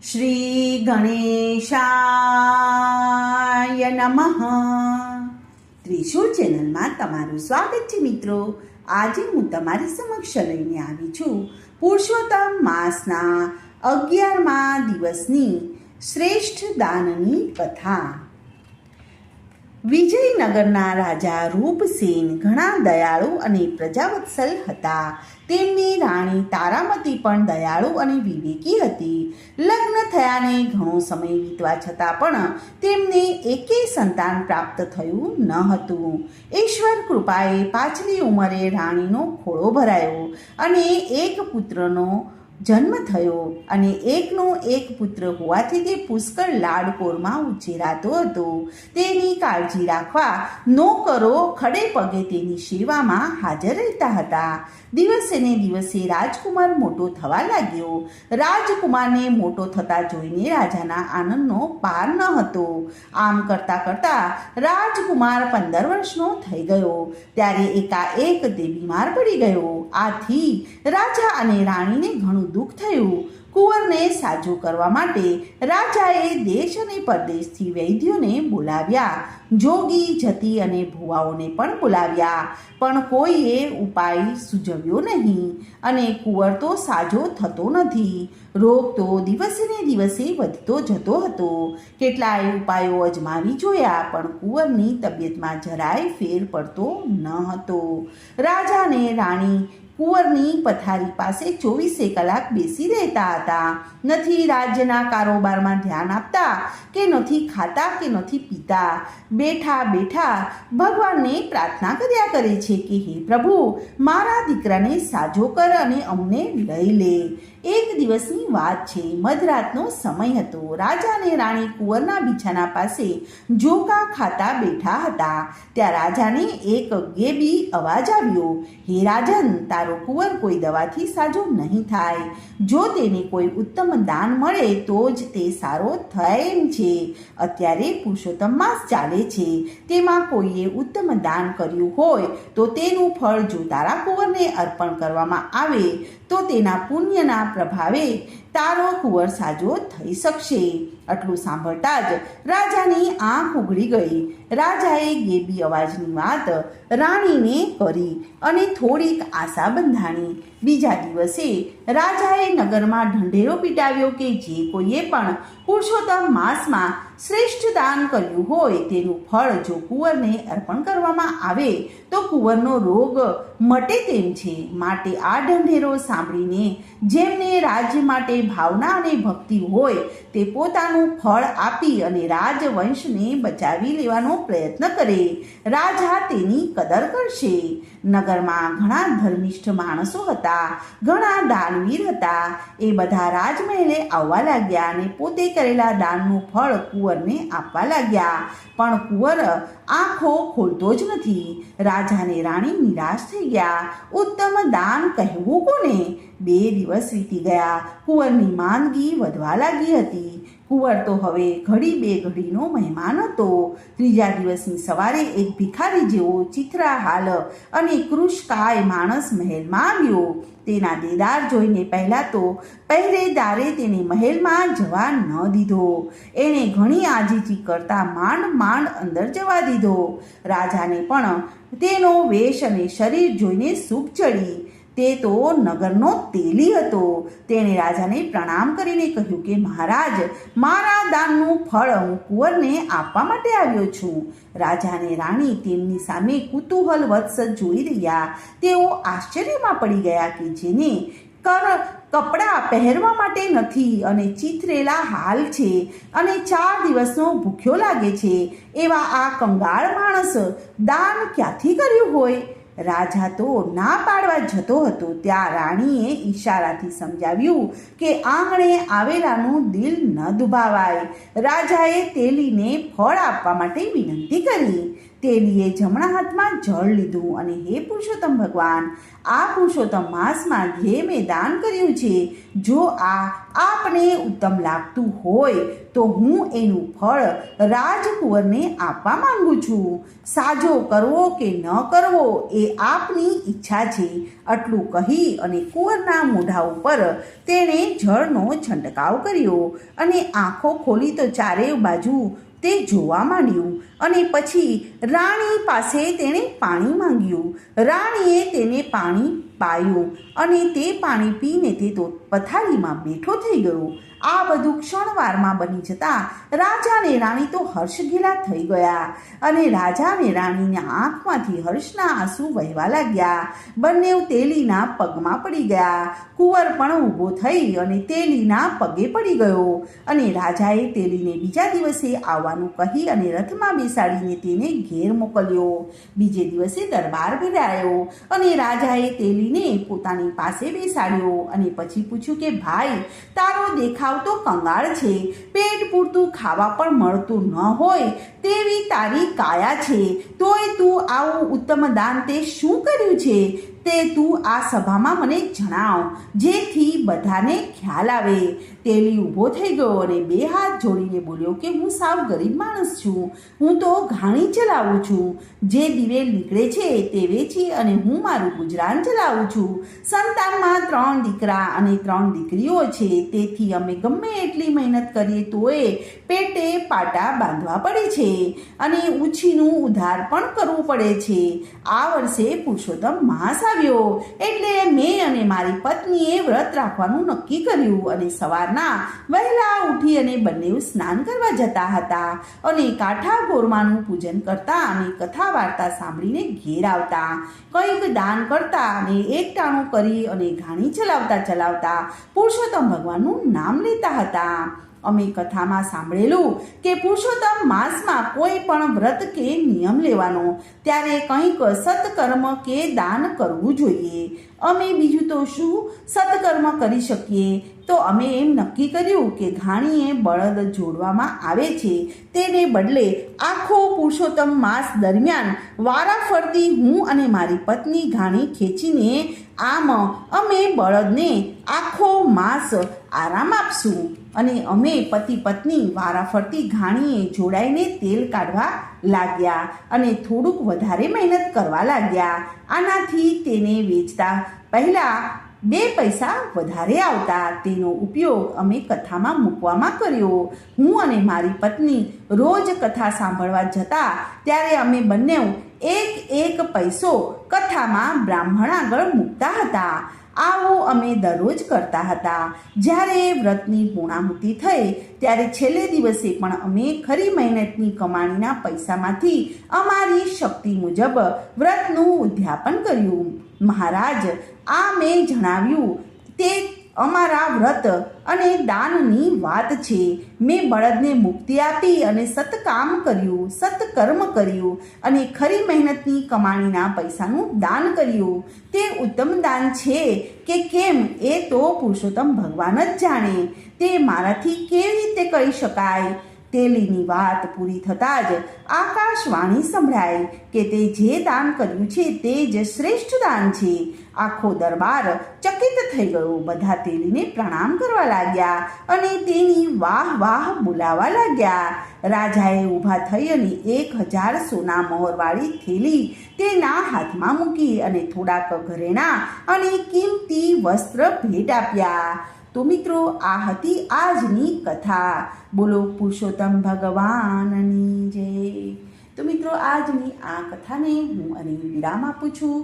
શ્રી ગણેશાય નમઃ. ત્રિશુલ ચેનલમાં તમારું સ્વાગત છે મિત્રો. આજે હું તમારી સમક્ષ લઈને આવી છું પુરુષોત્તમ માસના 11મા દિવસની શ્રેષ્ઠ દાનની કથા. વિજયનગરના રાજા રૂપસેન ઘણા દયાળુ અને પ્રજાવત્સલ હતા. તેમની રાણી તારામતી પણ દયાળુ અને વિવેકી હતી. લગ્ન થયાને ઘણો સમય વીતવા છતાં પણ તેમને એકેય સંતાન પ્રાપ્ત થયું ન હતું. ઈશ્વર કૃપાએ પાછલી ઉંમરે રાણીનો ખોળો ભરાયો અને એક પુત્રનો જન્મ થયો. અને એકનો એક પુત્ર હોવાથી તે પુષ્કળ લાડકોરમાં ઉછેરાતો હતો. તેની કાળજી રાખવા નોકરો ખડે પગે તેની સેવામાં હાજર રહેતા હતા. દિવસે ને દિવસે રાજકુમાર મોટો થવા લાગ્યો. રાજકુમારને મોટો થતા જોઈને રાજાના આનંદનો પાર ન હતો. આમ કરતા કરતા રાજકુમાર 15 વર્ષનો થઈ ગયો ત્યારે એકાએક તે બીમાર પડી ગયો. આથી રાજા અને રાણીને ઘણું દુઃખ થયું. કુંવરને સાજો કરવા માટે રાજાએ દેશ અને પરદેશથી વૈદ્યોને બોલાવ્યા. જોગી જતી અને ભુવાઓને પણ બોલાવ્યા, પણ કોઈએ ઉપાય સૂઝવ્યો નહીં અને કુંવર તો સાજો થતો નથી. રોગ તો દિવસે ને દિવસે વધતો જતો હતો. કેટલાય ઉપાયો અજમાવી જોયા, પણ કુંવરની તબિયતમાં જરાય ફેર પડતો ન હતો. રાજા અને રાણી કુંવરની પથારી પાસે 24 કલાક બેસી રહેતા હતા. નથી રાજ્યના કારોબારમાં ધ્યાન આપતા કે નથી ખાતા કે નથી પીતા. બેઠા બેઠા ભગવાનને પ્રાર્થના કર્યા કરે છે કે હે પ્રભુ, મારા દીકરાને સાજો કર અને અમને લઈ લે. એક દિવસની વાત છે. મધરાતનો સમય હતો. રાજા અને રાણી કુંવરના બિછાના પાસે જોકા ખાતા બેઠા હતા. ત્યાં રાજાને એક ગેબી અવાજ આવ્યો. હે રાજન, તારો કુંવર કોઈ દવાથી સાજો નહીં થાય. જો તેને કોઈ ઉત્તમ દાન મળે તો જ તે સારો થાય એમ છે. અત્યારે પુરુષોત્તમ માસ ચાલે છે. તેમાં કોઈએ ઉત્તમ દાન કર્યું હોય તો તેનું ફળ જો તારા કુંવરને અર્પણ કરવામાં આવે તો તેના પુણ્યના પ્રભાવે તારો કુંવર સાજો થઈ શકશે. આટલું સાંભળતા જ રાજાની આંખ ઉઘડી ગઈ. રાજાએ ગેબી અવાજની વાત રાણીને કરી અને થોડીક આશા બંધાણી. બીજા દિવસે રાજાએ નગરમાં ઢંઢેરો પીટાવ્યો કે જે કોઈએ પણ પુરુષોત્તમ માસમાં શ્રેષ્ઠ દાન કર્યું હોય તેનું ફળ જો કુંવરને અર્પણ કરવામાં આવે તો કુંવરનો રોગ મટે તેમ છે. માટે આ ઢંઢેરો સાંભળીને જેમને રાજ્ય માટે ભાવના અને ભક્તિ હોય તે પોતાનું ફળ આપી અને રાજવંશને બચાવી લેવાનો પ્રયત્ન કરે. રાજા તેની કદર કરશે. નગરમાં ઘણા ધર્મિષ્ઠ માણસો હતા, ઘણા દાનવીર હતા. એ બધા રાજમહેલે આવવા લાગ્યા અને પોતે કરેલા દાનનું ફળ કુંવરને આપવા લાગ્યા. પણ કુંવર આંખો ખોલતો જ નથી. રાજા અને રાણી નિરાશ થઈ ગયા. ઉત્તમ દાન કહેવું કોને? 2 દિવસ વીતી ગયા. કુંવરની માંદગી વધવા લાગી હતી. કુંવર તો હવે ઘડી બે ઘડીનો મહેમાન હતો. ત્રીજા દિવસની સવારે એક ભિખારી જેવો ચિત્રાહાલ અને કૃશકાય માણસ મહેલમાં આવ્યો. તેના દેદાર જોઈને પહેલાં તો પહેરેદારે તેને મહેલમાં જવા ન દીધો. એણે ઘણી આજીજી કરતા માંડ અંદર જવા દીધો. રાજાને પણ તેનો વેશ અને શરીર જોઈને સૂગ ચડી. તે તો નગરનો તેલી હતો. તેણે રાજાને પ્રણામ કરીને કહ્યું કે મહારાજ, મારા દાનનું ફળ હું કુંવરને આપવા માટે આવ્યો છું. રાજા અને રાણી તેમની સામે કુતૂહલ વત્સ જોઈ રહ્યા. તેઓ આશ્ચર્યમાં પડી ગયા કે જેને કપડાં પહેરવા માટે નથી અને ચીથરેલા હાલ છે અને 4 દિવસનો ભૂખ્યો લાગે છે, એવા આ કંગાળ માણસ દાન ક્યાંથી કર્યું હોય? રાજા તો ના પાડવા જતો હતો ત્યાં રાણીએ ઈશારાથી સમજાવ્યું કે આંગણે આવેલાનું દિલ ન દુભાવાય. રાજાએ તેલીને ફળ આપવા માટે વિનંતી કરી. તેલીએ જમણા હાથમાં જળ લીધું અને હે પુરુષોત્તમ ભગવાન, આ પુરુષોત્તમ માસમાં જે મેં દાન કર્યું છે, જો આ આપને ઉત્તમ લાગતું હોય તો હું એનું ફળ રાજકુંવરને આપવા માંગુ છું. સાજો કરવો કે ન કરવો એ આપની ઈચ્છા છે. આટલું કહી અને કુંવરના મોઢા ઉપર તેણે જળનો છંટકાવ કર્યો અને આંખો ખોલી તો ચારે બાજુ તે જોવા માંડ્યું અને પછી રાણી પાસે તેણે પાણી માંગ્યું. રાણીએ તેને પાણી પાયું અને તે પાણી પીને તે તો પથારીમાં બેઠો થઈ ગયો. આ બધું ક્ષણવારમાં બની જતાં રાજા અને રાણી તો હર્ષઘેલા થઈ ગયા અને રાજા અને રાણીના આંખમાંથી હર્ષના આંસુ વહેવા લાગ્યા. બંને તેલીના પગમાં પડી ગયા. કુંવર પણ ઊભો થઈ અને તેલીના પગે પડી ગયો અને રાજાએ તેલીને બીજા દિવસે આવવાનું કહી અને રથમાં બેસાડીને તેને ઘેર મોકલ્યો. બીજે દિવસે દરબાર ભરાયો અને રાજાએ તેલીને પોતાની પાસે બેસાડ્યો અને પછી પૂછ્યું કે ભાઈ, તારો દેખાવ તો કંગાળ છે, પેટ પૂરતું ખાવા પણ મળતું ન હોય તેવી તારી કાયા છે, તોય તું આવું ઉત્તમ દાન તે શું કર્યું છે તે તું આ સભામાં મને જણાવ, જેથી બધાને ખ્યાલ આવે. તેલી ઊભો થઈ ગયો અને બે હાથ જોડીને બોલ્યો કે હું સાવ ગરીબ માણસ છું. હું તો ઘાણી ચલાવું છું. જે દિવેલ નીકળે છે તે વેચી અને હું મારું ગુજરાન ચલાવું છું. સંતાનમાં 3 દીકરા અને 3 દીકરીઓ છે, તેથી અમે ગમે એટલી મહેનત કરીએ તોય પેટે પાટા બાંધવા પડે છે અને ઉછીનું ઉધાર પણ કરવું પડે છે. આ વર્ષે પુરુષોત્તમ માસ આવ્યો એટલે મેં અને મારી પત્નીએ વ્રત રાખવાનું નક્કી કર્યું અને સવારના વહેલા ઉઠી અને બંને સ્નાન કરવા જતા હતા અને કાંઠા ગોરમાનું પૂજન કરતા અને કથા વાર્તા સાંભળીને ઘેર આવતા, કંઈક દાન કરતા અને એકટાણું કરી અને ઘાણી ચલાવતા પુરુષોત્તમ ભગવાનનું નામ લેતા હતા. અમે કથામાં સાંભળેલું કે પુરુષોત્તમ માસમાં કોઈ પણ વ્રત કે નિયમ લેવાનો, ત્યારે કંઈક સત્કર્મ કે દાન કરવું જોઈએ. અમે બીજું તો શું સત્કર્મ કરી શકીએ, તો અમે એમ નક્કી કર્યું કે ઘાણીએ બળદ જોડવામાં આવે છે તેને બદલે આખો પુરુષોત્તમ માસ દરમિયાન વારાફરતી હું અને મારી પત્ની ઘાણી ખેંચીને આમ અમે બળદને આખો માસ આરામ આપશું અને અમે પતિ પત્ની વારાફરતી ઘાણીએ જોડાઈને તેલ કાઢવા લાગ્યા અને થોડુંક વધારે મહેનત કરવા લાગ્યા. આનાથી તેને વેચતા પહેલાં 2 પૈસા વધારે આવતા. તેનો ઉપયોગ અમે કથામાં મૂકવામાં કર્યો. હું અને મારી પત્ની રોજ કથા સાંભળવા જતા ત્યારે અમે બંને 1 પૈસો કથામાં બ્રાહ્મણ આગળ મૂકતા હતા. આવું અમે દરરોજ કરતા હતા. જ્યારે વ્રતની પૂર્ણાહુતિ થઈ ત્યારે છેલ્લે દિવસે પણ અમે ખરી મહેનતની કમાણીના પૈસામાંથી અમારી શક્તિ મુજબ વ્રતનું ઉદ્યાપન કર્યું. મહારાજ, આ મેં જણાવ્યું તે અમારા વ્રત અને દાનની વાત છે. મેં બળદને મુક્તિ આપી અને સત્કામ કર્યું, સત્કર્મ કર્યું અને ખરી મહેનતની કમાણીના પૈસાનું દાન કર્યું. તે ઉત્તમ દાન છે કે કેમ એ તો પુરુષોત્તમ ભગવાન જ જાણે. તે મારાથી કેવી રીતે કહી શકાય? તેલીની વાત પૂરી થતાં જ આકાશવાણી સંભળાય કે તે જે દાન કર્યું છે તે જ શ્રેષ્ઠ દાન છે. આખો દરબાર ચકિત થઈ ગયો. બધા તેલીને પ્રણામ કરવા લાગ્યા અને તેની વાહ વાહ બોલાવા લાગ્યા. રાજાએ ઊભા થઈ અને 1000 સોના મોહરવાળી થેલી તેના હાથમાં મૂકી અને થોડાક ઘરેણાં અને કિંમતી વસ્ત્ર ભેટ આપ્યા. તો મિત્રો, આ હતી આજની કથા. બોલો પુરુષોત્તમ ભગવાનની જય. તો મિત્રો, આજની આ કથાને હું અહીં વિરામ આપું છું.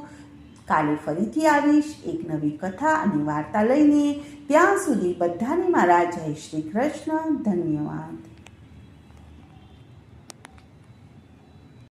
કાલે ફરીથી આવીશ એક નવી કથા અને વાર્તા લઈને. ત્યાં સુધી બધાને મારા જય શ્રી કૃષ્ણ. ધન્યવાદ.